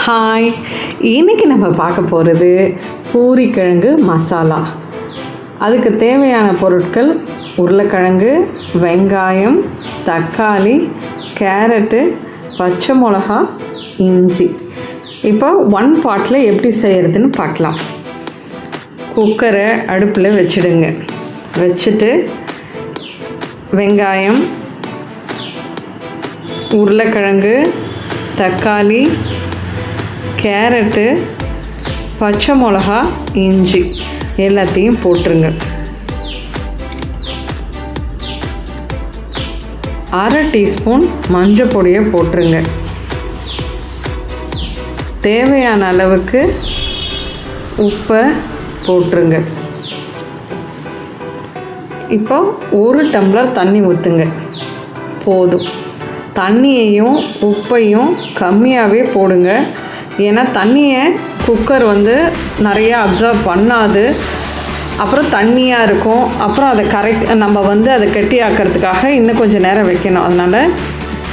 Hi, இன்றைக்கி நம்ம பார்க்க போகிறது பூரிக்கிழங்கு மசாலா. அதுக்கு தேவையான பொருட்கள் உருளைக்கிழங்கு, வெங்காயம், தக்காளி, கேரட்டு, பச்சை மிளகா, இஞ்சி. இப்போ ஒன் பாட்டில் எப்படி செய்கிறதுன்னு பார்க்கலாம். குக்கரை அடுப்பில் வச்சுடுங்க. வச்சுட்டு வெங்காயம், உருளைக்கிழங்கு, தக்காளி, கேரட்டு, பச்சை மிளகா, இஞ்சி எல்லாத்தையும் போட்டுருங்க. அரை டீஸ்பூன் மஞ்சள் பொடியை போட்டுருங்க. தேவையான அளவுக்கு உப்பை போட்டுருங்க. இப்போ 1 டம்ளர் தண்ணி ஊற்றுங்க. போதும். தண்ணியையும் உப்பையும் கம்மியாகவே போடுங்க. ஏன்னா தண்ணியை குக்கர் நிறையா அப்சர்வ் பண்ணாது. அப்புறம் தண்ணியாக இருக்கும். அப்புறம் அதை நம்ம அதை கெட்டி ஆக்கிறதுக்காக இன்னும் கொஞ்சம் நேரம் வைக்கணும். அதனால்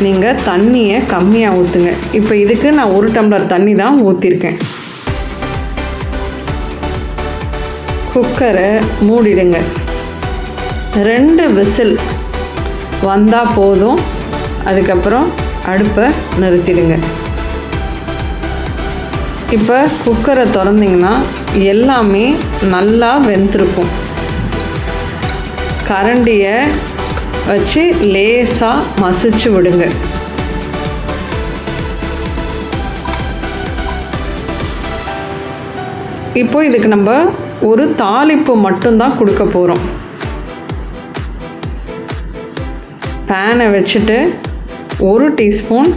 நீங்கள் தண்ணியை கம்மியாக ஊற்றுங்க. இப்போ இதுக்கு நான் 1 டம்ளர் தண்ணி தான் ஊற்றிருக்கேன். குக்கரை மூடிடுங்க. 2 விசில் வந்தால் போதும். அதுக்கப்புறம் அடுப்பை நிறுத்திடுங்க. இப்போ குக்கரை திறந்திங்கன்னா எல்லாமே நல்லா வெந்திருக்கும். கரண்டியை வச்சு லேசாக மசிச்சு விடுங்க. இப்போ இதுக்கு நம்ம ஒரு தாளிப்பு மட்டும்தான் கொடுக்க போகிறோம். பேனை வச்சுட்டு 1 டீஸ்பூன்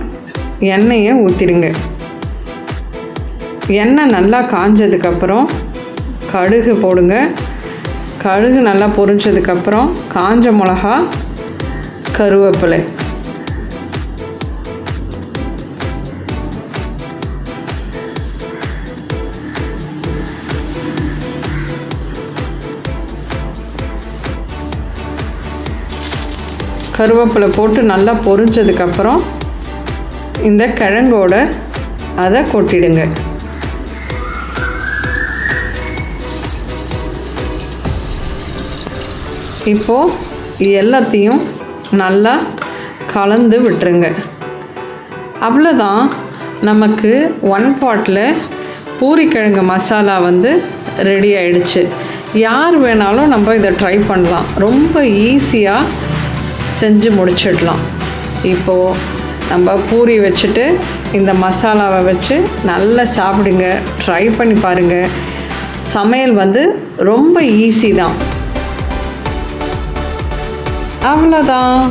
எண்ணெயை ஊற்றிடுங்க. எண்ணெய் நல்லா காஞ்சதுக்கப்புறம் கடுகு போடுங்க. கடுகு நல்லா பொரிஞ்சதுக்கப்புறம் காஞ்ச மிளகா, கருவேப்பிலை. கருவேப்பிலை போட்டு நல்லா பொரிஞ்சதுக்கப்புறம் இந்த கிழங்கோட அதை கொட்டிடுங்க. இப்போது எல்லாத்தையும் நல்லா கலந்து விட்டுருங்க. அவ்வளோதான், நமக்கு 1 பாட்டில் பூரிக்கிழங்கு மசாலா ரெடி ஆயிடுச்சு. யார் வேணாலும் நம்ம இதை ட்ரை பண்ணலாம். ரொம்ப ஈஸியாக செஞ்சு முடிச்சிடலாம். இப்போது நம்ம பூரி வச்சுட்டு இந்த மசாலாவை வச்சு நல்லா சாப்பிடுங்க. ட்ரை பண்ணி பாருங்கள். சமையல் ரொம்ப ஈஸி தான். அவ்வளோதான்.